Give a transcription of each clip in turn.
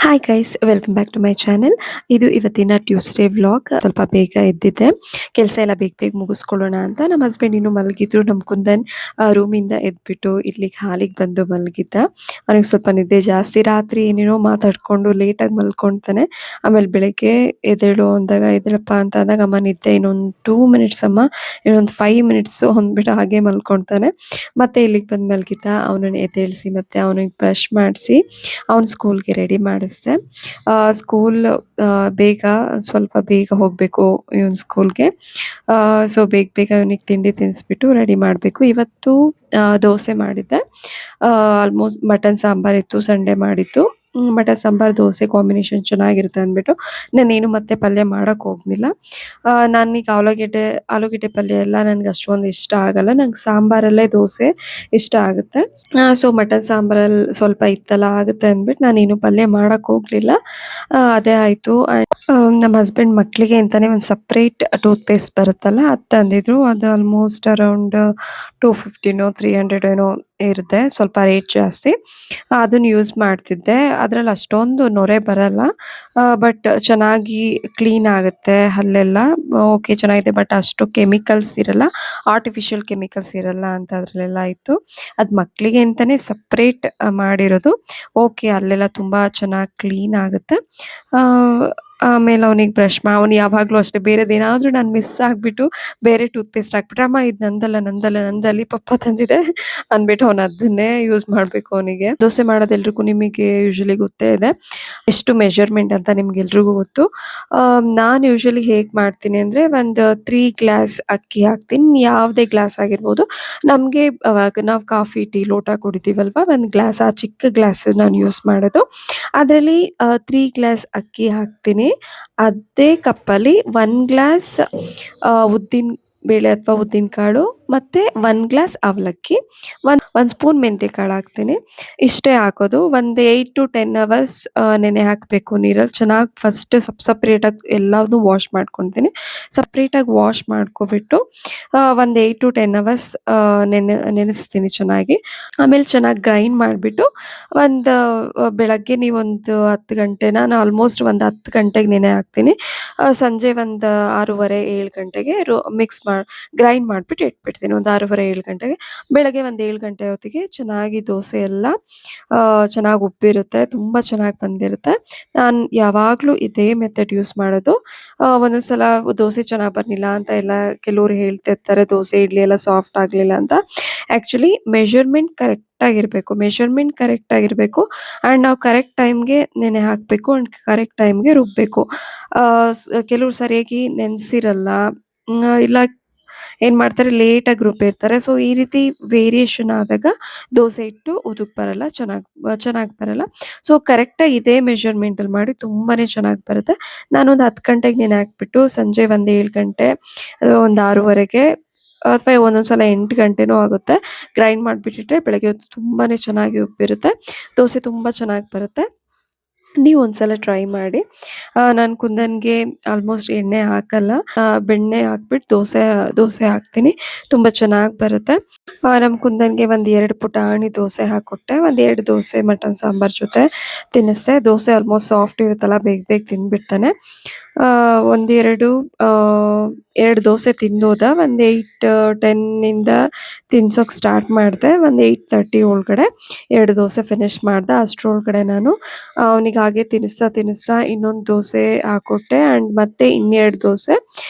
Hi guys, welcome back to my channel. ಇದು ಇವತ್ತಿನ Tuesday vlog. ಸ್ವಲ್ಪ ಬೇಗ ಎದ್ದಿದ್ದೆ, ಕೆಲಸ ಎಲ್ಲ ಬೇಗ ಬೇಗ ಮುಗಿಸ್ಕೊಳ್ಳೋಣ ಅಂತ. ನಮ್ಮ ಹಸ್ಬೆಂಡ್ ಇನ್ನೂ ಮಲಗಿದ್ರು. ನಮ್ಮ ಕುಂದನ್ ರೂಮಿಂದ ಎದ್ಬಿಟ್ಟು ಇಲ್ಲಿಗೆ ಹಾಲಿಗೆ ಬಂದು ಮಲಗಿದ್ದ. ಅವನಿಗೆ ಸ್ವಲ್ಪ ನಿದ್ದೆ ಜಾಸ್ತಿ, ರಾತ್ರಿ ಏನೇನೋ ಮಾತಾಡ್ಕೊಂಡು ಲೇಟಾಗಿ ಮಲ್ಕೊಳ್ತಾನೆ. ಆಮೇಲೆ ಬೆಳಗ್ಗೆ ಎದ್ದೇಳು ಅಂದಾಗ ಎದ್ದೇಳಪ್ಪ ಅಂತ ಅಂದಾಗ ಅಮ್ಮ ನಿದ್ದೆ ಇನ್ನೊಂದು 2 ಮಿನಿಟ್ಸ್ ಅಮ್ಮ, ಇನ್ನೊಂದು 5 ಮಿನಿಟ್ಸು ಅಂದ್ಬಿಟ್ಟು ಹಾಗೆ ಮಲ್ಕೊಳ್ತಾನೆ. ಮತ್ತೆ ಇಲ್ಲಿಗೆ ಬಂದು ಮಲಗಿದ್ದ. ಅವನನ್ನು ಎದ್ದೇಳಿಸಿ ಮತ್ತೆ ಅವನಿಗೆ ಬ್ರಷ್ ಮಾಡಿಸಿ ಅವ್ನ ಸ್ಕೂಲ್ಗೆ ರೆಡಿ ಮಾಡಿಸ್ದೆ. ಸ್ಕೂಲ್ ಬೇಗ ಸ್ವಲ್ಪ ಬೇಗ ಹೋಗಬೇಕು ಇವನ್ ಸ್ಕೂಲ್ಗೆ. ಸೊ ಬೇಗ ಬೇಗ ಇವನಿಗೆ ತಿಂಡಿ ತಿನ್ನಿಸ್ಬಿಟ್ಟು ರೆಡಿ ಮಾಡಬೇಕು. ಇವತ್ತು ದೋಸೆ ಮಾಡಿದ್ದೆ. ಆಲ್ಮೋಸ್ಟ್ ಮಟನ್ ಸಾಂಬಾರ್ ಇತ್ತು, ಸಂಡೇ ಮಾಡಿದ್ದು. ಮಟನ್ ಸಾಂಬಾರ್ ದೋಸೆ ಕಾಂಬಿನೇಷನ್ ಚೆನ್ನಾಗಿರುತ್ತೆ ಅಂದ್ಬಿಟ್ಟು ನಾನೇನು ಮತ್ತೆ ಪಲ್ಯ ಮಾಡೋಕ್ಕೆ ಹೋಗ್ಲಿಲ್ಲ. ನಾನೀಗ ಆಲೂಗೆಡ್ಡೆ ಪಲ್ಯ ಎಲ್ಲ ನನಗೆ ಅಷ್ಟೊಂದು ಇಷ್ಟ ಆಗಲ್ಲ. ನಂಗೆ ಸಾಂಬಾರಲ್ಲೇ ದೋಸೆ ಇಷ್ಟ ಆಗುತ್ತೆ. ಸೊ ಮಟನ್ ಸಾಂಬಾರಲ್ಲಿ ಸ್ವಲ್ಪ ಇತ್ತಲ್ಲ ಆಗುತ್ತೆ ಅಂದ್ಬಿಟ್ಟು ನಾನೇನು ಪಲ್ಯ ಮಾಡೋಕ್ಕೆ ಹೋಗಲಿಲ್ಲ. ಅದೇ ಆಯಿತು. ನಮ್ಮ ಹಸ್ಬೆಂಡ್ ಮಕ್ಕಳಿಗೆ ಅಂತಲೇ ಒಂದು ಸಪ್ರೇಟ್ ಟೂತ್ ಪೇಸ್ಟ್ ಬರುತ್ತಲ್ಲ, ಅದು ತಂದಿದ್ರು. ಅದು ಆಲ್ಮೋಸ್ಟ್ ಅರೌಂಡ್ 250 300 ಏನೋ ಇರುತ್ತೆ, ಸ್ವಲ್ಪ ರೇಟ್ ಜಾಸ್ತಿ. ಅದನ್ನು ಯೂಸ್ ಮಾಡ್ತಿದ್ದೆ. ಅದರಲ್ಲಿ ಅಷ್ಟೊಂದು ನೊರೆ ಬರಲ್ಲ, ಬಟ್ ಚೆನ್ನಾಗಿ ಕ್ಲೀನ್ ಆಗುತ್ತೆ ಹಲ್ಲೆಲ್ಲ. ಓಕೆ, ಚೆನ್ನಾಗಿದೆ. ಬಟ್ ಅಷ್ಟು ಕೆಮಿಕಲ್ಸ್ ಇರಲ್ಲ, ಆರ್ಟಿಫಿಷಿಯಲ್ ಕೆಮಿಕಲ್ಸ್ ಇರಲ್ಲ ಅಂತ ಅದರಲ್ಲೆಲ್ಲ ಇತ್ತು. ಅದು ಮಕ್ಕಳಿಗೆ ಅಂತಲೇ ಸಪ್ರೇಟ್ ಮಾಡಿರೋದು. ಓಕೆ, ಅಲ್ಲೆಲ್ಲ ತುಂಬ ಚೆನ್ನಾಗಿ ಕ್ಲೀನ್ ಆಗುತ್ತೆ. ಆಮೇಲೆ ಅವನಿಗೆ ಅವ್ನು ಯಾವಾಗಲೂ ಅಷ್ಟೇ, ಬೇರೆದೇನಾದರೂ ನಾನು ಮಿಸ್ ಆಗಿಬಿಟ್ಟು ಬೇರೆ ಟೂತ್ ಪೇಸ್ಟ್ ಹಾಕ್ಬಿಟ್ರೆ, ಅಮ್ಮ ಇದು ನಂದಲ್ಲ ನಂದಲ್ಲ ನಂದಲ್ಲಿ ಪಪ್ಪ ತಂದಿದೆ ಅಂದ್ಬಿಟ್ಟು ಅವನು ಅದನ್ನೇ ಯೂಸ್ ಮಾಡಬೇಕು. ಅವನಿಗೆ ದೋಸೆ ಮಾಡೋದು ಎಲ್ರಿಗೂ ನಿಮಗೆ ಯೂಶಲಿ ಗೊತ್ತೇ ಇದೆ, ಎಷ್ಟು ಮೆಜರ್ಮೆಂಟ್ ಅಂತ ನಿಮ್ಗೆಲ್ರಿಗೂ ಗೊತ್ತು. ನಾನು ಯೂಶಲಿ ಹೇಗೆ ಮಾಡ್ತೀನಿ ಅಂದರೆ, ಒಂದು 3 ಗ್ಲಾಸ್ ಅಕ್ಕಿ ಹಾಕ್ತೀನಿ. ಯಾವುದೇ ಗ್ಲಾಸ್ ಆಗಿರ್ಬೋದು. ನಮಗೆ ನಾವು ಕಾಫಿ ಟೀ ಲೋಟ ಕುಡಿತೀವಲ್ವ, ಒಂದು ಗ್ಲಾಸ್, ಆ ಚಿಕ್ಕ ಗ್ಲಾಸ್ ನಾನು ಯೂಸ್ ಮಾಡೋದು. ಅದರಲ್ಲಿ 3 ಗ್ಲಾಸ್ ಅಕ್ಕಿ ಹಾಕ್ತೀನಿ. ಅದೇ ಕಪ್ಪಲ್ಲಿ 1 ಗ್ಲಾಸ್ ಉದ್ದಿನ ಬೇಳೆ ಅಥವಾ ಉದ್ದಿನ ಕಾಳು ಮತ್ತು 1 ಗ್ಲಾಸ್ ಅವಲಕ್ಕಿ, ಒಂದು ಸ್ಪೂನ್ ಮೆಂತ್ಯ ಕಾಳು ಹಾಕ್ತೀನಿ. ಇಷ್ಟೇ ಹಾಕೋದು. ಒಂದು 8 to 10 ಅವರ್ಸ್ ನೆನೆ ಹಾಕಬೇಕು ನೀರಲ್ಲಿ. ಚೆನ್ನಾಗಿ ಫಸ್ಟ್ ಸಪ್ರೇಟಾಗಿ ಎಲ್ಲದನ್ನೂ ವಾಶ್ ಮಾಡ್ಕೊತೀನಿ. ಸಪ್ರೇಟಾಗಿ ವಾಶ್ ಮಾಡ್ಕೊಬಿಟ್ಟು ಒಂದು 8 to 10 ಅವರ್ಸ್ ನೆನೆಸ್ತೀನಿ ಚೆನ್ನಾಗಿ. ಆಮೇಲೆ ಚೆನ್ನಾಗಿ ಗ್ರೈಂಡ್ ಮಾಡಿಬಿಟ್ಟು ಒಂದು ಬೆಳಗ್ಗೆ ನೀವೊಂದು 10 ಗಂಟೆ, ನಾನು ಆಲ್ಮೋಸ್ಟ್ ಒಂದು 10 ಗಂಟೆಗೆ ನೆನೆ ಹಾಕ್ತೀನಿ. ಸಂಜೆ ಒಂದು 6:30 7 ಗಂಟೆಗೆ ಗ್ರೈಂಡ್ ಮಾಡಿಬಿಟ್ಟು ಇಟ್ಬಿಡ್ತೀನಿ. ಒಂದು 6:30 7 ಗಂಟೆಗೆ. ಬೆಳಗ್ಗೆ ಒಂದು 7 ಗಂಟೆ ಹೊತ್ತಿಗೆ ಚೆನ್ನಾಗಿ ದೋಸೆ ಎಲ್ಲ ಚೆನ್ನಾಗಿ ಉಬ್ಬಿರುತ್ತೆ, ತುಂಬ ಚೆನ್ನಾಗಿ ಬಂದಿರುತ್ತೆ. ನಾನು ಯಾವಾಗಲೂ ಇದೇ ಮೆಥಡ್ ಯೂಸ್ ಮಾಡೋದು. ಒಂದೊಂದು ಸಲ ದೋಸೆ ಚೆನ್ನಾಗಿ ಬರಲಿಲ್ಲ ಅಂತ ಎಲ್ಲ ಕೆಲವರು ಹೇಳ್ತಿರ್ತಾರೆ, ದೋಸೆ ಇಡ್ಲಿ ಎಲ್ಲ ಸಾಫ್ಟ್ ಆಗಲಿಲ್ಲ ಅಂತ. ಆ್ಯಕ್ಚುಲಿ ಮೆಷರ್ಮೆಂಟ್ ಕರೆಕ್ಟಾಗಿರಬೇಕು ಆ್ಯಂಡ್ ನಾವು ಕರೆಕ್ಟ್ ಟೈಮ್ಗೆ ನೆನೆ ಹಾಕಬೇಕು ಆ್ಯಂಡ್ ಕರೆಕ್ಟ್ ಟೈಮ್ಗೆ ರುಬ್ಬಬೇಕು. ಕೆಲವ್ರು ಸರಿಯಾಗಿ ನೆನೆಸಿರಲ್ಲ, ಇಲ್ಲ ಏನು ಮಾಡ್ತಾರೆ, ಲೇಟಾಗಿ ರುಬ್ಬಿರ್ತಾರೆ. ಸೊ ಈ ರೀತಿ ವೇರಿಯೇಷನ್ ಆದಾಗ ದೋಸೆ ಹಿಟ್ಟು ಉದುಕ್ ಬರಲ್ಲ, ಚೆನ್ನಾಗಿ ಬರಲ್ಲ. ಸೊ ಕರೆಕ್ಟಾಗಿ ಇದೇ ಮೆಷರ್ಮೆಂಟಲ್ಲಿ ಮಾಡಿ ತುಂಬಾ ಚೆನ್ನಾಗಿ ಬರುತ್ತೆ. ನಾನೊಂದು 10 ಗಂಟೆಗೆ ನೆನೆ ಹಾಕ್ಬಿಟ್ಟು ಸಂಜೆ ಒಂದು 7 ಗಂಟೆ, ಒಂದು 6:30ಗೆ ಅಥವಾ ಒಂದೊಂದು ಸಲ 8 ಗಂಟೆನೂ ಆಗುತ್ತೆ, ಗ್ರೈಂಡ್ ಮಾಡಿಬಿಟ್ಟಿಟ್ರೆ ಬೆಳಗ್ಗೆ ಹೊತ್ತು ತುಂಬಾ ಚೆನ್ನಾಗಿ ಉಬ್ಬಿರುತ್ತೆ. ದೋಸೆ ತುಂಬ ಚೆನ್ನಾಗಿ ಬರುತ್ತೆ. ನೀವು ಒಂದ್ಸಲ ಟ್ರೈ ಮಾಡಿ. ನಾನು ಕುಂದನ್ಗೆ ಆಲ್ಮೋಸ್ಟ್ ಎಣ್ಣೆ ಹಾಕಲ್ಲ, ಬೆಣ್ಣೆ ಹಾಕ್ಬಿಟ್ಟು ದೋಸೆ ಹಾಕ್ತೀನಿ, ತುಂಬ ಚೆನ್ನಾಗಿ ಬರುತ್ತೆ. ನಮ್ಮ ಕುಂದನ್ಗೆ ಒಂದು 2 ಪುಟಾಣಿ ದೋಸೆ ಹಾಕ್ಕೊಟ್ಟೆ. ಒಂದು 2 ದೋಸೆ ಮಟನ್ ಸಾಂಬಾರ್ ಜೊತೆ ತಿನ್ನಿಸ್ದೆ. ದೋಸೆ ಆಲ್ಮೋಸ್ಟ್ ಸಾಫ್ಟ್ ಇರುತ್ತಲ್ಲ, ಬೇಗ ಬೇಗ ತಿಂದ್ಬಿಡ್ತಾನೆ. ಒಂದೆರಡು 2 ದೋಸೆ ತಿಂದೋದ. ಒಂದು 8-10 ತಿನ್ಸೋಕೆ ಸ್ಟಾರ್ಟ್ ಮಾಡಿದೆ. ಒಂದು 8:30 ಒಳಗಡೆ 2 ದೋಸೆ ಫಿನಿಶ್ ಮಾಡ್ದೆ. ಅಷ್ಟರೊಳಗಡೆ ನಾನು ಅವನಿಗೆ ಹಾಗೆ ತಿನ್ನಿಸ್ತಾ ಇನ್ನೊಂದು ದೋಸೆ ಹಾಕ್ಕೊಟ್ಟೆ ಆ್ಯಂಡ್ ಮತ್ತೆ ಇನ್ನೆರಡು ದೋಸೆ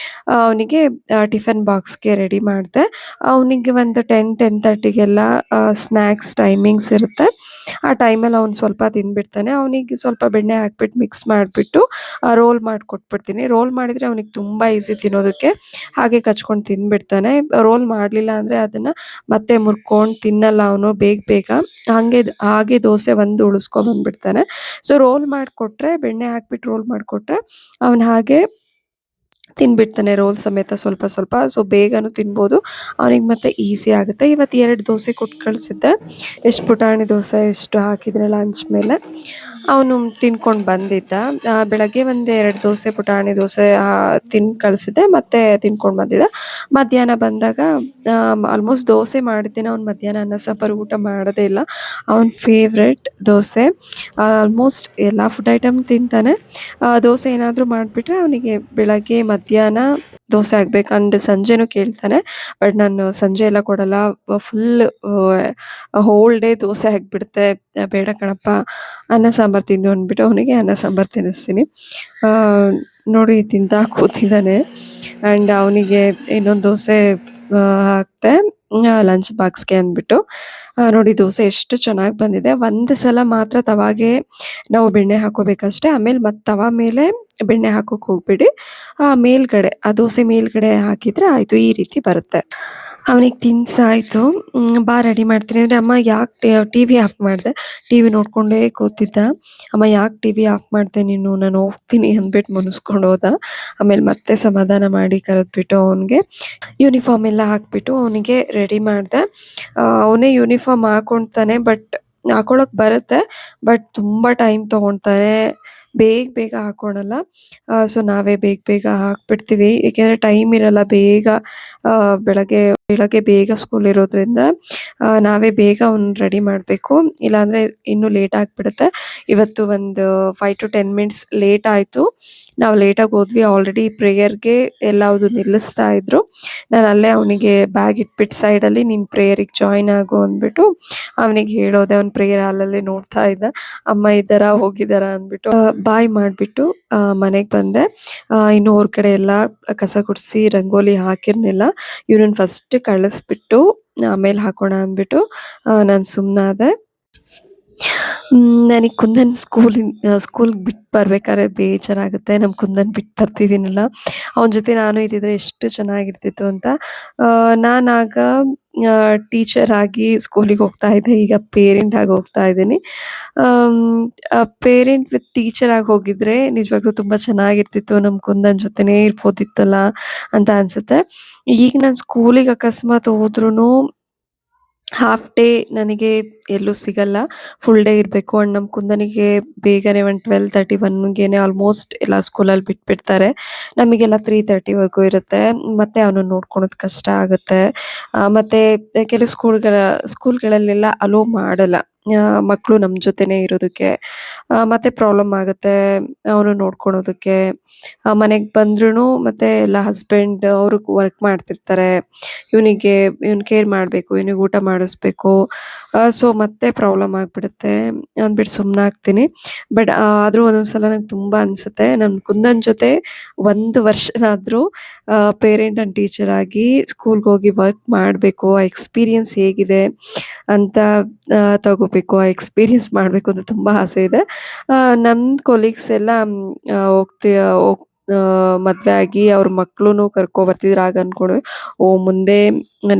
ಅವನಿಗೆ ಟಿಫನ್ ಬಾಕ್ಸ್ಗೆ ರೆಡಿ ಮಾಡಿದೆ. ಅವನಿಗೆ ಒಂದು 10-10:30ಗೆಲ್ಲ ಸ್ನ್ಯಾಕ್ಸ್ ಟೈಮಿಂಗ್ಸ್ ಇರುತ್ತೆ. ಆ ಟೈಮಲ್ಲಿ ಅವ್ನು ಸ್ವಲ್ಪ ತಿಂದ್ಬಿಡ್ತಾನೆ. ಅವನಿಗೆ ಸ್ವಲ್ಪ ಬೆಣ್ಣೆ ಹಾಕ್ಬಿಟ್ಟು ಮಿಕ್ಸ್ ಮಾಡಿಬಿಟ್ಟು ರೋಲ್ ಮಾಡಿಕೊಟ್ಬಿಡ್ತೀನಿ. ರೋಲ್ ಮಾಡಿದರೆ ಅವನಿಗೆ ತುಂಬ ಈಸಿ ತಿನ್ನೋದಕ್ಕೆ, ಹಾಗೆ ಕಚ್ಕೊಂಡು ತಿಂದ್ಬಿಡ್ತಾನೆ. ರೋಲ್ ಮಾಡಲಿಲ್ಲ ಅಂದರೆ ಅದನ್ನು ಮತ್ತೆ ಮುರ್ಕೊಂಡು ತಿನ್ನಲ್ಲ ಅವನು ಬೇಗ. ಹಾಗೆ ದೋಸೆ ಒಂದು ಉಳಿಸ್ಕೊಂಡ್ಬಂದ್ಬಿಡ್ತಾನೆ. ಸೊ ರೋಲ್ ಮಾಡಿಕೊಟ್ರೆ, ಬೆಣ್ಣೆ ಹಾಕ್ಬಿಟ್ಟು ರೋಲ್ ಮಾಡಿಕೊಟ್ರೆ ಅವನು ಹಾಗೆ ತಿಂದ್ಬಿಡ್ತಾನೆ, ರೋಲ್ ಸಮೇತ ಸ್ವಲ್ಪ ಸ್ವಲ್ಪ. ಸೊ ಬೇಗನೂ ತಿನ್ಬೋದು, ಅವನಿಗೆ ಮತ್ತೆ ಈಸಿ ಆಗುತ್ತೆ. ಇವತ್ತು 2 ದೋಸೆ ಕೊಟ್ಟು ಕಳಿಸಿದ್ದೆ. ಎಷ್ಟು ಪುಟಾಣಿ ದೋಸೆ ಎಷ್ಟು ಹಾಕಿದ್ರೆ ಲಂಚ್ ಮೇಲೆ. ಅವನು ತಿನ್ಕೊಂಡು ಬಂದಿದ್ದ. ಬೆಳಗ್ಗೆ ಒಂದು 2 ದೋಸೆ ಪುಟಾಣಿ ದೋಸೆ ತಿಂದು ಕಳಿಸಿದ್ದೆ, ಮತ್ತೆ ತಿನ್ಕೊಂಡು ಬಂದಿದ್ದ. ಮಧ್ಯಾಹ್ನ ಬಂದಾಗ ಆಲ್ಮೋಸ್ಟ್ ದೋಸೆ ಮಾಡಿದ್ದೇನೆ. ಅವ್ನು ಮಧ್ಯಾಹ್ನ ಅನ್ನ ಸಾಂಬಾರು ಊಟ ಮಾಡೋದೇ ಇಲ್ಲ. ಅವನ ಫೇವ್ರೆಟ್ ದೋಸೆ. ಆಲ್ಮೋಸ್ಟ್ ಎಲ್ಲ ಫುಡ್ ಐಟಮ್ ತಿಂತಾನೆ. ದೋಸೆ ಏನಾದರೂ ಮಾಡಿಬಿಟ್ರೆ ಅವನಿಗೆ ಬೆಳಗ್ಗೆ ಮಧ್ಯಾಹ್ನ ದೋಸೆ ಆಗ್ಬೇಕು. ಅಂಡ್ ಸಂಜೆನೂ ಕೇಳ್ತಾನೆ. ಬಟ್ ನಾನು ಸಂಜೆ ಎಲ್ಲ ಕೊಡಲ್ಲ. ಫುಲ್ ಹೋಲ್ ಡೇ ದೋಸೆ ಆಗಿಬಿಡುತ್ತೆ. ಬೇಡ ಕಣಪ್ಪ, ಅನ್ನ ಸಾಂಬಾರು ತಿಂದು ಅಂದ್ಬಿಟ್ಟು ಅವನಿಗೆ ಅನ್ನ ಸಾಂಬಾರು ತಿನ್ನಿಸ್ತೀನಿ. ಆ, ನೋಡಿ ತಿಂತಾ ಕೂತಿದ್ದಾನೆ. ಆ್ಯಂಡ್ ಅವನಿಗೆ ಇನ್ನೊಂದು ದೋಸೆ ಹಾಕ್ತೆ ಲಂಚ್ ಬಾಕ್ಸ್ಗೆ ಅಂದ್ಬಿಟ್ಟು. ನೋಡಿ ದೋಸೆ ಎಷ್ಟು ಚೆನ್ನಾಗಿ ಬಂದಿದೆ. ಒಂದು ಸಲ ಮಾತ್ರ ತವಾಗೆ ನಾವು ಬೆಣ್ಣೆ ಹಾಕೋಬೇಕಷ್ಟೇ. ಆಮೇಲೆ ಮತ್ತೆ ತವಾ ಮೇಲೆ ಬೆಣ್ಣೆ ಹಾಕೋಕೆ ಹೋಗ್ಬೇಡಿ. ಮೇಲ್ಗಡೆ ಆ ದೋಸೆ ಮೇಲ್ಗಡೆ ಹಾಕಿದರೆ ಆಯಿತು. ಈ ರೀತಿ ಬರುತ್ತೆ. ಅವನಿಗೆ ತಿನ್ಸಾಯ್ತು. ಬಾ ರೆಡಿ ಮಾಡ್ತೀನಿ ಅಂದರೆ, ಅಮ್ಮ ಯಾಕೆ ಟಿ ವಿ ಆಫ್ ಮಾಡಿದೆ. ಟಿ ವಿ ನೋಡಿಕೊಂಡೇ ಕೂತಿದ್ದ. ಅಮ್ಮ ಯಾಕೆ ಟಿ ವಿ ಆಫ್ ಮಾಡಿದೆ ನೀನು, ನಾನು ಹೋಗ್ತೀನಿ ಅಂದ್ಬಿಟ್ಟು ಮುನಿಸ್ಕೊಂಡು ಹೋದ. ಆಮೇಲೆ ಮತ್ತೆ ಸಮಾಧಾನ ಮಾಡಿ ಕರೆದ್ಬಿಟ್ಟು ಅವನಿಗೆ ಯೂನಿಫಾರ್ಮ್ ಎಲ್ಲ ಹಾಕ್ಬಿಟ್ಟು ಅವನಿಗೆ ರೆಡಿ ಮಾಡಿದೆ. ಅವನೇ ಯೂನಿಫಾರ್ಮ್ ಹಾಕೊಳ್ತಾನೆ, ಬಟ್ ಹಾಕೊಳಕ್ಕೆ ಬರುತ್ತೆ. ಬಟ್ ತುಂಬ ಟೈಮ್ ತೊಗೊಳ್ತಾನೆ, ಬೇಗ ಬೇಗ ಹಾಕೊಳಲ್ಲ. ಸೊ ನಾವೇ ಬೇಗ ಬೇಗ ಹಾಕ್ಬಿಡ್ತೀವಿ, ಏಕೆಂದರೆ ಟೈಮ್ ಇರಲ್ಲ. ಬೇಗ ಬೆಳಗ್ಗೆ ಬೆಳಗ್ಗೆ ಬೇಗ ಸ್ಕೂಲ್ ಇರೋದ್ರಿಂದ ನಾವೇ ಬೇಗ ಅವ್ನು ರೆಡಿ ಮಾಡಬೇಕು, ಇಲ್ಲಾಂದರೆ ಇನ್ನೂ ಲೇಟ್ ಆಗಿಬಿಡುತ್ತೆ. ಇವತ್ತು ಒಂದು 5 to 10 ಮಿನಿಟ್ಸ್ ಲೇಟ್ ಆಯಿತು. ನಾವು ಲೇಟಾಗಿ ಹೋದ್ವಿ. ಆಲ್ರೆಡಿ ಪ್ರೇಯರ್ಗೆ ಎಲ್ಲವುದು ನಿಲ್ಲಿಸ್ತಾ ಇದ್ರು. ನಾನು ಅಲ್ಲೇ ಅವನಿಗೆ ಬ್ಯಾಗ್ ಇಟ್ಬಿಟ್ಟು ಸೈಡಲ್ಲಿ, ನೀನು ಪ್ರೇಯರಿಗೆ ಜಾಯ್ನ್ ಆಗು ಅಂದ್ಬಿಟ್ಟು ಅವನಿಗೆ ಹೇಳೋದೆ. ಅವ್ನು ಪ್ರೇಯರ್ ಹಾಲಲ್ಲೇ ನೋಡ್ತಾ ಇದ್ದ, ಅಮ್ಮ ಇದ್ದಾರಾ ಹೋಗಿದ್ದಾರಾ ಅಂದ್ಬಿಟ್ಟು. ಬಾಯ್ ಮಾಡಿಬಿಟ್ಟು ಮನೆಗೆ ಬಂದೆ. ಇನ್ನು ಹೊರಗಡೆ ಎಲ್ಲ ಕಸ ಗುಡಿಸಿ ರಂಗೋಲಿ ಹಾಕಿರ್ನಿಲ್ಲ. ಇವ್ನನ್ನ ಫಸ್ಟ್ ಕಳಿಸ್ಬಿಟ್ಟು ಆಮೇಲೆ ಹಾಕೋಣ ಅಂದ್ಬಿಟ್ಟು ನಾನು ಸುಮ್ಮನಾದೆ. ನನಗೆ ಕುಂದನ್ ಸ್ಕೂಲ್ಗೆ ಬಿಟ್ಟು ಬರ್ಬೇಕಾದ್ರೆ ಬೇಜಾರಾಗುತ್ತೆ. ನಮ್ಮ ಕುಂದನ್ ಬಿಟ್ಟು ಬರ್ತಿದ್ದೀನಲ್ಲ, ಅವನ ಜೊತೆ ನಾನು ಇದ್ದಿದ್ರೆ ಎಷ್ಟು ಚೆನ್ನಾಗಿರ್ತಿತ್ತು ಅಂತ. ನಾನಾಗ ಟೀಚರ್ ಆಗಿ ಸ್ಕೂಲಿಗೆ ಹೋಗ್ತಾ ಇದ್ದೆ. ಈಗ ಪೇರೆಂಟ್ ಆಗಿ ಹೋಗ್ತಾ ಇದ್ದೀನಿ. ಪೇರೆಂಟ್ ವಿತ್ ಟೀಚರ್ ಆಗಿ ಹೋಗಿದ್ರೆ ನಿಜವಾಗ್ಲೂ ತುಂಬ ಚೆನ್ನಾಗಿರ್ತಿತ್ತು. ನಮ್ಮ ಕುಂದನ್ ಜೊತೆನೇ ಇರ್ಬೋದಿತ್ತಲ್ಲ ಅಂತ ಅನಿಸುತ್ತೆ. ಈಗ ನಾನು ಸ್ಕೂಲಿಗೆ ಅಕಸ್ಮಾತ್ ಹೋದ್ರೂ ಹಾಫ್ ಡೇ ನನಗೆ ಎಲ್ಲೂ ಸಿಗಲ್ಲ. ಫುಲ್ ಡೇ ಇರಬೇಕು. ಆ್ಯಂಡ್ ನಮ್ಮ ಕುಂದನಿಗೆ ಬೇಗನೆ ಒಂದು 12:30 ಆಲ್ಮೋಸ್ಟ್ ಎಲ್ಲ ಸ್ಕೂಲಲ್ಲಿ ಬಿಟ್ಬಿಡ್ತಾರೆ. ನಮಗೆಲ್ಲ 3:30ವರೆಗೂ ಇರುತ್ತೆ. ಮತ್ತು ಅವನನ್ನು ನೋಡ್ಕೊಳೋದು ಕಷ್ಟ ಆಗುತ್ತೆ. ಮತ್ತು ಕೆಲವು ಸ್ಕೂಲ್ಗಳಲ್ಲೆಲ್ಲ ಅಲೋ ಮಾಡಲ್ಲ ಮಕ್ಕಳು ನಮ್ಮ ಜೊತೆನೇ ಇರೋದಕ್ಕೆ. ಮತ್ತು ಪ್ರಾಬ್ಲಮ್ ಆಗುತ್ತೆ ಅವನು ನೋಡ್ಕೊಳೋದಕ್ಕೆ. ಮನೆಗೆ ಬಂದ್ರೂ ಮತ್ತೆ ಎಲ್ಲ ಹಸ್ಬೆಂಡ್ ಅವರು ವರ್ಕ್ ಮಾಡ್ತಿರ್ತಾರೆ. ಇವ್ನು ಕೇರ್ ಮಾಡಬೇಕು, ಇವ್ನಿಗೆ ಊಟ ಮಾಡಿಸ್ಬೇಕು. ಸೊ ಮತ್ತೆ ಪ್ರಾಬ್ಲಮ್ ಆಗಿಬಿಡುತ್ತೆ ಅಂದ್ಬಿಟ್ಟು ಸುಮ್ಮನಾಗ್ತೀನಿ. ಬಟ್ ಆದರೂ ಒಂದೊಂದು ಸಲ ನಂಗೆ ತುಂಬ ಅನಿಸುತ್ತೆ, ನನ್ನ ಕುಂದನ್ ಜೊತೆ 1 ವರ್ಷನಾದರೂ ಪೇರೆಂಟ್ ಆ್ಯಂಡ್ ಟೀಚರ್ ಆಗಿ ಸ್ಕೂಲ್ಗೆ ಹೋಗಿ ವರ್ಕ್ ಮಾಡಬೇಕು. ಆ ಎಕ್ಸ್ಪೀರಿಯನ್ಸ್ ಹೇಗಿದೆ ಅಂತ ತಗೋಬೇಕು. ಆ ಎಕ್ಸ್ಪೀರಿಯನ್ಸ್ ಮಾಡಬೇಕು ಅಂತ ತುಂಬ ಆಸೆ ಇದೆ. ನಮ್ಮ ಕೊಲೀಗ್ಸ್ ಎಲ್ಲ ಮದುವೆ ಆಗಿ ಅವ್ರ ಮಕ್ಳೂ ಕರ್ಕೊಬರ್ತಿದ್ರು. ಆಗ ಅಂದ್ಕೊಂಡ್ವಿ, ಓ ಮುಂದೆ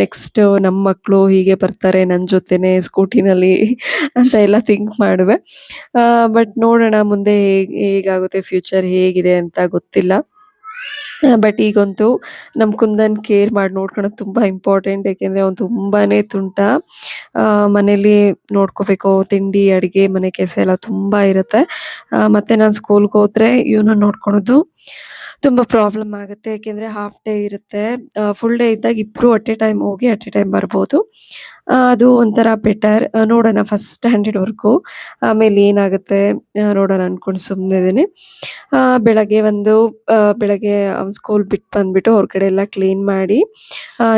ನೆಕ್ಸ್ಟ್ ನಮ್ಮ ಮಕ್ಕಳು ಹೀಗೆ ಬರ್ತಾರೆ ನನ್ನ ಜೊತೆನೇ ಸ್ಕೂಟಿನಲ್ಲಿ ಅಂತ ಎಲ್ಲ ಥಿಂಕ್ ಮಾಡುವೆ. ಬಟ್ ನೋಡೋಣ ಮುಂದೆ ಹೇಗಾಗುತ್ತೆ, ಫ್ಯೂಚರ್ ಹೇಗಿದೆ ಅಂತ ಗೊತ್ತಿಲ್ಲ. ಬಟ್ ಈಗಂತೂ ನಮ್ಮ ಕುಂದನ್ ಕೇರ್ ಮಾಡಿ ನೋಡ್ಕೊಳೋದು ತುಂಬ ಇಂಪಾರ್ಟೆಂಟ್. ಏಕೆಂದರೆ ಅವ್ನು ತುಂಬಾ ತುಂಟ. ಮನೇಲಿ ನೋಡ್ಕೋಬೇಕು, ತಿಂಡಿ ಅಡುಗೆ ಮನೆ ಕೆಲಸ ಎಲ್ಲ ತುಂಬ ಇರುತ್ತೆ. ಮತ್ತು ನಾನು ಸ್ಕೂಲ್ಗೆ ಹೋದರೆ ಇವನು ನೋಡ್ಕೊಳೋದು ತುಂಬ ಪ್ರಾಬ್ಲಮ್ ಆಗುತ್ತೆ. ಏಕೆಂದರೆ ಹಾಫ್ ಡೇ ಇರುತ್ತೆ. ಫುಲ್ ಡೇ ಇದ್ದಾಗ ಇಬ್ಬರು ಅಟ್ ಎ ಟೈಮ್ ಹೋಗಿ ಅಟ್ ಎ ಟೈಮ್ ಬರ್ಬೋದು. ಅದು ಒಂಥರ ಬೆಟರ್. ನೋಡೋಣ ಫಸ್ಟ್ ಸ್ಟ್ಯಾಂಡರ್ಡ್ವರೆಗೂ, ಆಮೇಲೆ ಏನಾಗುತ್ತೆ ನೋಡೋಣ ಅಂದ್ಕೊಂಡು ಸುಮ್ಮನಿದ್ದೀನಿ. ಬೆಳಗ್ಗೆ ಅವ್ನು ಸ್ಕೂಲ್ ಬಿಟ್ಟು ಬಂದುಬಿಟ್ಟು ಹೊರಗಡೆ ಎಲ್ಲ ಕ್ಲೀನ್ ಮಾಡಿ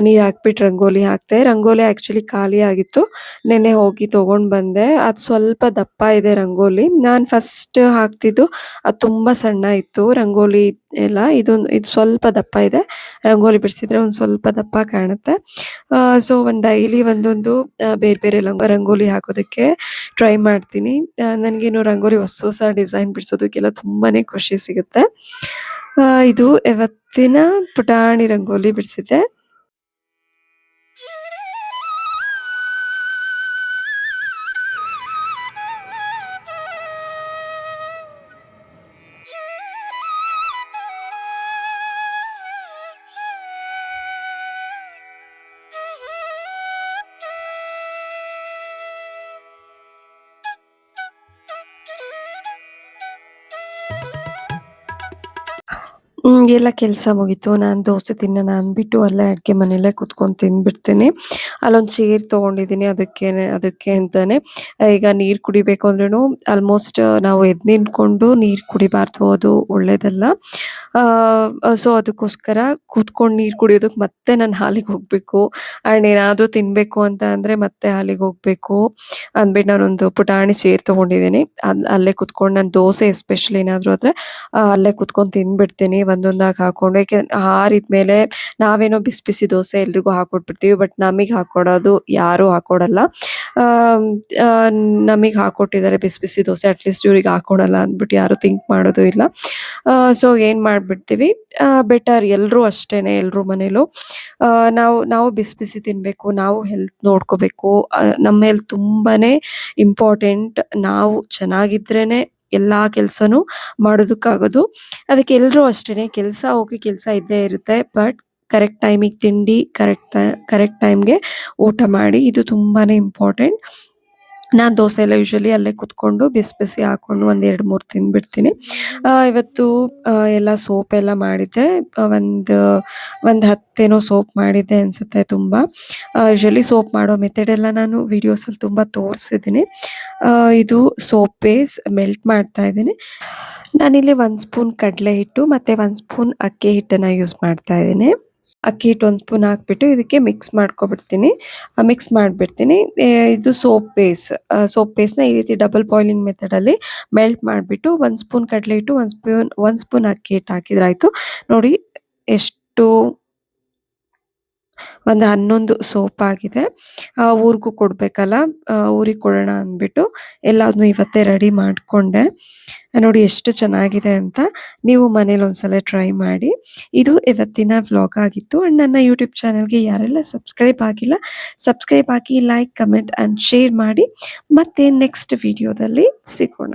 ನೀರು ಹಾಕ್ಬಿಟ್ಟು ರಂಗೋಲಿ ಹಾಕಿದೆ. ರಂಗೋಲಿ ಆ್ಯಕ್ಚುಲಿ ಖಾಲಿ ಆಗಿತ್ತು. ನೆನ್ನೆ ಹೋಗಿ ತೊಗೊಂಡು ಬಂದೆ. ಅದು ಸ್ವಲ್ಪ ದಪ್ಪ ಇದೆ ರಂಗೋಲಿ. ನಾನು ಫಸ್ಟ್ ಹಾಕ್ತಿದ್ದು ಅದು ತುಂಬ ಸಣ್ಣ ಇತ್ತು ರಂಗೋಲಿ ಎಲ್ಲ. ಇದು ಸ್ವಲ್ಪ ದಪ್ಪ ಇದೆ. ರಂಗೋಲಿ ಬಿಡಿಸಿದ್ರೆ ಒಂದು ಸ್ವಲ್ಪ ದಪ್ಪ ಕಾಣುತ್ತೆ. ಸೊ ಡೈಲಿ ಒಂದೊಂದು ಬೇರೆ ಬೇರೆ ರಂಗೋಲಿ ಹಾಕೋದಕ್ಕೆ ಟ್ರೈ ಮಾಡ್ತೀನಿ. ನನಗೇನು ರಂಗೋಲಿ ಹೊಸ ಡಿಸೈನ್ ಬಿಡಿಸೋದಕ್ಕೆಲ್ಲ ತುಂಬಾ ಖುಷಿ ಸಿಗುತ್ತೆ. ಇದು ಇವತ್ತಿನ ಪುಟಾಣಿ ರಂಗೋಲಿ ಬಿಡಿಸಿದ್ದೆ. ಎಲ್ಲ ಕೆಲಸ ಮುಗೀತು. ನಾನು ದೋಸೆ ತಿನ್ನೋಣ ಅಂದ್ಬಿಟ್ಟು ಅಲ್ಲೇ ಅಡ್ಗೆ ಮನೆಯಲ್ಲೇ ಕುತ್ಕೊಂಡು ತಿಂದ್ಬಿಡ್ತೀನಿ. ಅಲ್ಲೊಂದು ಚೇರ್ ತಗೊಂಡಿದ್ದೀನಿ ಅದಕ್ಕೆ ಅಂತಾನೆ. ಈಗ ನೀರು ಕುಡಿಬೇಕು ಅಂದ್ರೂ ಆಲ್ಮೋಸ್ಟ್ ನಾವು ಎದ್ದು ನಿಂತ್ಕೊಂಡು ನೀರು ಕುಡಿಬಾರ್ದು, ಅದು ಒಳ್ಳೇದಲ್ಲ. ಸೊ ಅದಕ್ಕೋಸ್ಕರ ಕೂತ್ಕೊಂಡು ನೀರು ಕುಡಿಯೋದಕ್ಕೆ ಮತ್ತೆ ನಾನು ಹಾಲಿಗೆ ಹೋಗಬೇಕು. ಆ್ಯಂಡ್ ಏನಾದರೂ ತಿನ್ನಬೇಕು ಅಂತ ಅಂದರೆ ಮತ್ತೆ ಹಾಲಿಗೆ ಹೋಗಬೇಕು ಅಂದ್ಬಿಟ್ಟು ನಾನೊಂದು ಪುಟಾಣಿ ಚೇರ್ ತೊಗೊಂಡಿದ್ದೀನಿ. ಅಲ್ಲೇ ಕುತ್ಕೊಂಡು ನಾನು ದೋಸೆ ಎಸ್ಪೆಷಲಿ ಏನಾದರೂ ಆದರೆ ಅಲ್ಲೇ ಕುತ್ಕೊಂಡು ತಿಂದ್ಬಿಡ್ತೀನಿ ಒಂದೊಂದಾಗಿ ಹಾಕ್ಕೊಂಡು. ಆರಿದ ಮೇಲೆ ನಾವೇನೋ ಬಿಸಿ ಬಿಸಿ ದೋಸೆ ಎಲ್ರಿಗೂ ಹಾಕ್ಕೊಟ್ಬಿಡ್ತೀವಿ. ಬಟ್ ನಮಗೆ ಹಾಕ್ಕೊಡೋದು ಯಾರೂ ಹಾಕ್ಕೊಡಲ್ಲ. ಆಮ್, ಆ, ನಮಗೆ ಹಾಕ್ಕೊಟ್ಟಿದ್ದಾರೆ ಬಿಸಿ ಬಿಸಿ ದೋಸೆ, ಅಟ್ಲೀಸ್ಟ್ ಇವ್ರಿಗೆ ಹಾಕ್ಕೊಡಲ್ಲ ಅಂದ್ಬಿಟ್ಟು ಯಾರೂ ಥಿಂಕ್ ಮಾಡೋದು ಇಲ್ಲ. ಸೊ ಏನು ಮಾಡಿಬಿಡ್ತೀವಿ, ಬೆಟರ್ ಎಲ್ಲರೂ ಅಷ್ಟೇನೆ, ಎಲ್ಲರೂ ಮನೇಲೂ ಆ, ನಾವು ಬಿಸಿ ಬಿಸಿ ತಿನ್ನಬೇಕು, ನಾವು ಹೆಲ್ತ್ ನೋಡ್ಕೋಬೇಕು. ನಮ್ಮ ಹೆಲ್ತ್ ತುಂಬಾ ಇಂಪಾರ್ಟೆಂಟ್. ನಾವು ಚೆನ್ನಾಗಿದ್ರೇನೆ ಎಲ್ಲ ಕೆಲಸನೂ ಮಾಡೋದಕ್ಕಾಗೋದು. ಅದಕ್ಕೆ ಎಲ್ಲರೂ ಅಷ್ಟೇನೆ, ಕೆಲಸ ಓಕೆ, ಕೆಲಸ ಇದ್ದೇ ಇರುತ್ತೆ. ಬಟ್ ಕರೆಕ್ಟ್ ಟೈಮಿಗೆ ತಿಂಡಿ, ಕರೆಕ್ಟ್ ಟೈಮ್ಗೆ ಊಟ ಮಾಡಿ, ಇದು ತುಂಬಾ ಇಂಪಾರ್ಟೆಂಟ್. ನಾನು ದೋಸೆ ಎಲ್ಲ ಯೂಶುವಲಿ ಅಲ್ಲೇ ಕುತ್ಕೊಂಡು ಬಿಸಿ ಬಿಸಿ ಹಾಕ್ಕೊಂಡು ಒಂದು 2-3 ತಿಂದ್ಬಿಡ್ತೀನಿ. ಇವತ್ತು ಎಲ್ಲ ಸೋಪೆಲ್ಲ ಮಾಡಿದ್ದೆ. ಒಂದು 10 ಏನೋ ಸೋಪ್ ಮಾಡಿದ್ದೆ ಅನಿಸುತ್ತೆ ತುಂಬ. ಯೂಶುವಲಿ ಸೋಪ್ ಮಾಡೋ ಮೆಥಡೆಲ್ಲ ನಾನು ವೀಡಿಯೋಸಲ್ಲಿ ತುಂಬ ತೋರಿಸಿದ್ದೀನಿ. ಇದು ಸೋಪ್ ಬೇಸ್ ಮೆಲ್ಟ್ ಮಾಡ್ತಾ ಇದ್ದೀನಿ. ನಾನಿಲ್ಲಿ 1 ಸ್ಪೂನ್ ಕಡಲೆ ಹಿಟ್ಟು ಮತ್ತು 1 ಸ್ಪೂನ್ ಅಕ್ಕಿ ಹಿಟ್ಟನ್ನು ಯೂಸ್ ಮಾಡ್ತಾ ಇದ್ದೀನಿ. ಅಕ್ಕಿ ಹಿಟ್ಟು 1 ಸ್ಪೂನ್ ಹಾಕ್ಬಿಟ್ಟು ಇದಕ್ಕೆ ಮಿಕ್ಸ್ ಮಾಡಿಬಿಡ್ತೀನಿ. ಇದು ಸೋಪ್ ಬೇಸ್ನ ಈ ರೀತಿ ಡಬಲ್ ಬಾಯ್ಲಿಂಗ್ ಮೆಥಡಲ್ಲಿ ಮೆಲ್ಟ್ ಮಾಡಿಬಿಟ್ಟು 1 ಸ್ಪೂನ್ ಕಡಲೆ ಹಿಟ್ಟು, 1 ಸ್ಪೂನ್ ಅಕ್ಕಿ ಹಿಟ್ಟು ಹಾಕಿದ್ರಾಯ್ತು. ನೋಡಿ ಎಷ್ಟು ಒಂದು 11 ಸೋಪ್ ಆಗಿದೆ. ಊರಿಗೂ ಕೊಡಬೇಕಲ್ಲ, ಊರಿಗೆ ಕೊಡೋಣ ಅಂದ್ಬಿಟ್ಟು ಎಲ್ಲದನ್ನೂ ಇವತ್ತೇ ರೆಡಿ ಮಾಡಿಕೊಂಡೆ. ನೋಡಿ ಎಷ್ಟು ಚೆನ್ನಾಗಿದೆ ಅಂತ. ನೀವು ಮನೇಲಿ ಒಂದ್ಸಲ ಟ್ರೈ ಮಾಡಿ. ಇದು ಇವತ್ತಿನ ವ್ಲಾಗ್ ಆಗಿತ್ತು. ಆ್ಯಂಡ್ ನನ್ನ ಯೂಟ್ಯೂಬ್ ಚಾನಲ್ಗೆ ಯಾರೆಲ್ಲ ಸಬ್ಸ್ಕ್ರೈಬ್ ಆಗಿಲ್ಲ, ಸಬ್ಸ್ಕ್ರೈಬ್ ಆಗಿ, ಲೈಕ್, ಕಮೆಂಟ್ ಆ್ಯಂಡ್ ಶೇರ್ ಮಾಡಿ. ಮತ್ತೆ ನೆಕ್ಸ್ಟ್ ವಿಡಿಯೋದಲ್ಲಿ ಸಿಗೋಣ.